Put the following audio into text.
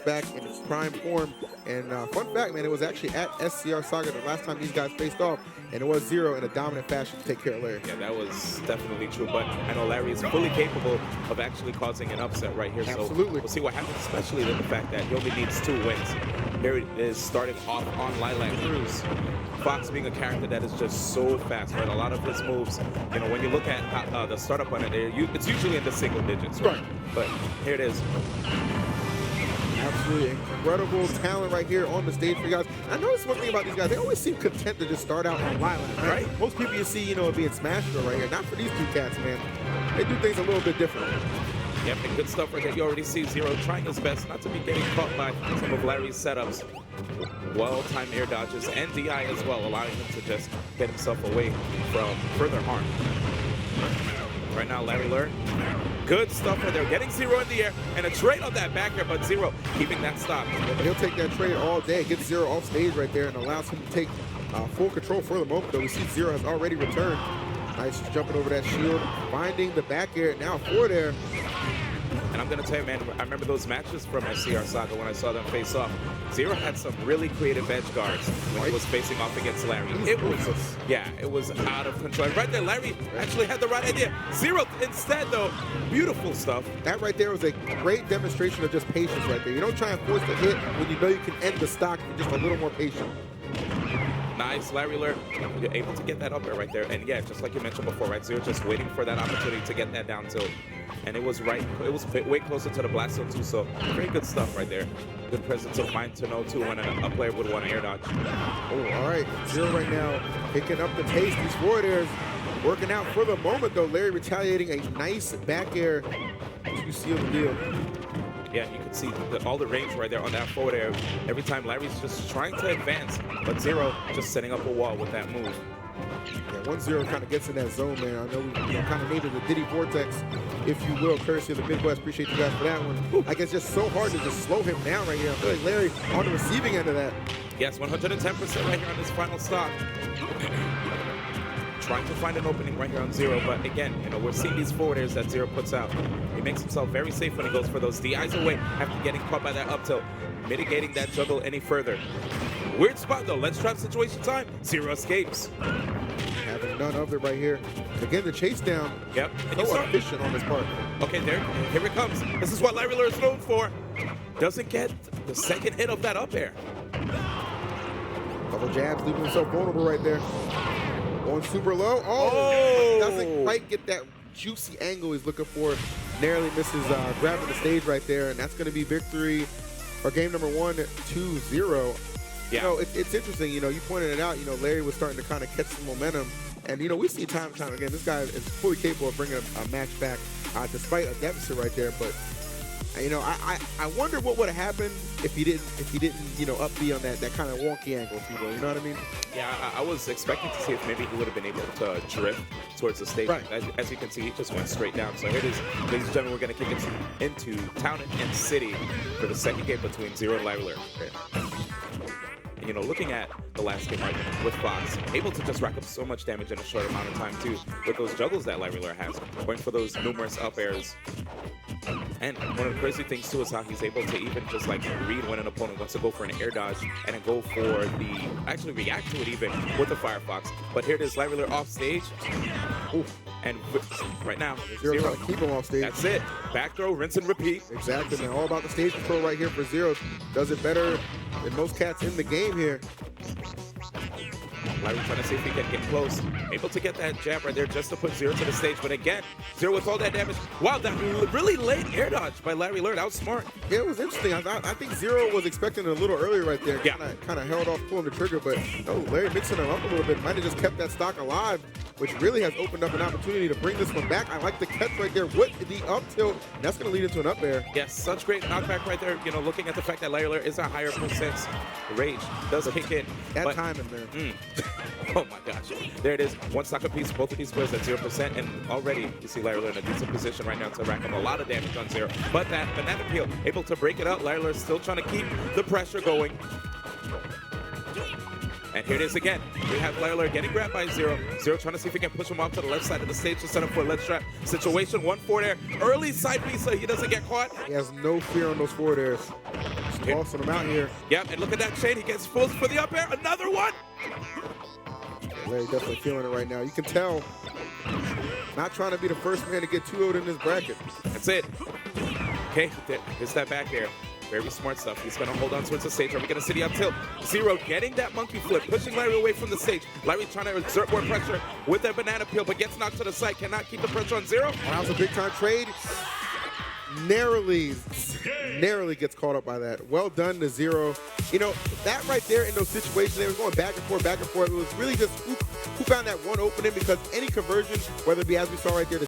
back in its prime form. And fun fact, man, it was actually at SCR Saga the last time these guys faced off, and it was ZeRo in a dominant fashion to take care of Larry. Yeah, that was definitely true, but I know Larry is fully capable of actually causing an upset right here. Absolutely. So we'll see what happens, especially with the fact that he only needs 2 wins. Here it is starting off on Lilac Cruz. Fox being a character that is just so fast, right? A lot of his moves, you know, when you look at how, the startup on it, it's usually in the single digits, right? But here it is. Absolutely incredible talent right here on the stage for you guys. I noticed one thing about these guys, they always seem content to just start out on Lilac, right? Most people you see, you know, being Smash Bros right here. Not for these two cats, man. They do things a little bit different. Yep, and good stuff right there. You already see ZeRo trying his best not to be getting caught by some of Larry's setups. Well-timed air dodges and DI as well, allowing him to just get himself away from further harm. Right now, Larry Lurr, good stuff right there. Getting ZeRo in the air and a trade on that back air, but ZeRo keeping that stop. Yeah, he'll take that trade all day, get ZeRo off stage right there, and allows him to take full control for the moment, though. We see ZeRo has already returned. Nice jumping over that shield, finding the back air, now forward air. And I'm going to tell you, man, I remember those matches from SCR Saga when I saw them face off. ZeRo had some really creative edge guards when he was facing off against Larry. It was out of control. Right there, Larry actually had the right idea. ZeRo instead, though, beautiful stuff. That right there was a great demonstration of just patience right there. You don't try and force the hit when you know you can end the stock if you're just a little more patient. Nice, Larry Lurr. You're able to get that up there right there. And yeah, just like you mentioned before, right? ZeRo just waiting for that opportunity to get that down tilt. And it was way closer to the blast zone too, so very good stuff right there. Good presence of mind to know too when a player would want to air dodge. Oh, all right. ZeRo right now picking up the pace. These forward airs working out for the moment though. Larry retaliating a nice back air to seal the deal. Yeah, you can see all the range right there on that forward air. Every time Larry's just trying to advance, but ZeRo just setting up a wall with that move. Yeah, once ZeRo kind of gets in that zone, man, I know we kind of named it the Diddy Vortex, if you will, courtesy of the Midwest. Appreciate you guys for that one. Ooh. I guess just so hard to just slow him down right here. I feel like Larry on the receiving end of that. Yes, 110% right here on this final stop. Trying to find an opening right here on ZeRo, but again, you know, we're seeing these forward airs that ZeRo puts out. He makes himself very safe when he goes for those DIs away after getting caught by that up tilt, mitigating that juggle any further. Weird spot though. Let's try situation time. ZeRo escapes. Having none of it right here. Again, the chase down. Yep. And so efficient on this part. Okay, here it comes. This is what Larry Lurr is known for. Doesn't get the second hit of that up air. Couple jabs, leaving himself vulnerable right there. Going super low. Oh! Doesn't quite get that juicy angle he's looking for. Narrowly misses grabbing the stage right there, and that's going to be victory or game number 1, 2-0. Yeah. You know, it's interesting. You know, you pointed it out. You know, Larry was starting to kind of catch some momentum, and you know, we see time and time again, this guy is fully capable of bringing a match back despite a deficit right there. But you know, I wonder what would have happened if he didn't you know up B on that kind of wonky angle, if you will. You know what I mean? Yeah, I was expecting to see if maybe he would have been able to drift towards the stage. Right. As you can see, he just went straight down. So here it is, ladies and gentlemen, we're going to kick it into Town and City for the second game between ZeRo and Larry Lurr. You know, looking at the last game right with Fox, able to just rack up so much damage in a short amount of time too, with those juggles that Larry Lurr has, going for those numerous up airs. And one of the crazy things too is how he's able to even just like read when an opponent wants to go for an air dodge and then go for actually react to it even with the Firefox. But here it is, Larry Lurr off stage. Ooh. And right now, ZeRo keep him off stage. That's it. Back throw, rinse and repeat. Exactly, man. All about the stage control right here for ZeRo. Does it better than most cats in the game here. Larry trying to see if he can get close. Able to get that jab right there just to put ZeRo to the stage. But again, ZeRo with all that damage. Wow, that really late air dodge by Larry Lurr. That was smart. Yeah, it was interesting. I think ZeRo was expecting it a little earlier right there. Yeah. Kind of held off pulling the trigger, but no, Larry mixing him up a little bit. Might have just kept that stock alive, which really has opened up an opportunity to bring this one back. I like the catch right there with the up tilt. That's going to lead into an up air. Yes, such great knockback right there. You know, looking at the fact that Larry Lurr is a higher percent rage. Does kick in. That time in there. Oh my gosh. There it is. One stock apiece. Both of these players at 0%. And already you see Larry Lurr in a decent position right now to rack up a lot of damage on ZeRo. But that banana peel able to break it out. Larry Lurr still trying to keep the pressure going. And here it is again. We have Larry Lurr getting grabbed by ZeRo. ZeRo trying to see if he can push him off to the left side of the stage to set up for a ledge trap situation. 1 forward air. Early side piece so he doesn't get caught. He has no fear on those forward airs. Just Tossing him out here. Yep, and look at that chain. He gets full for the up air. Another one. Larry definitely feeling it right now. You can tell. Not trying to be the first man to get 2-0'd in this bracket. That's it. Okay, here's that back air. Very smart stuff. He's going to hold on towards the stage. Are we going to city up tilt? ZeRo getting that monkey flip, pushing Larry away from the stage. Larry trying to exert more pressure with that banana peel, but gets knocked to the side. Cannot keep the pressure on ZeRo. That was a big time trade. Narrowly gets caught up by that. Well done to ZeRo. You know, that right there in those situations, they were going back and forth, back and forth. It was really just who found that one opening, because any conversion, whether it be as we saw right there,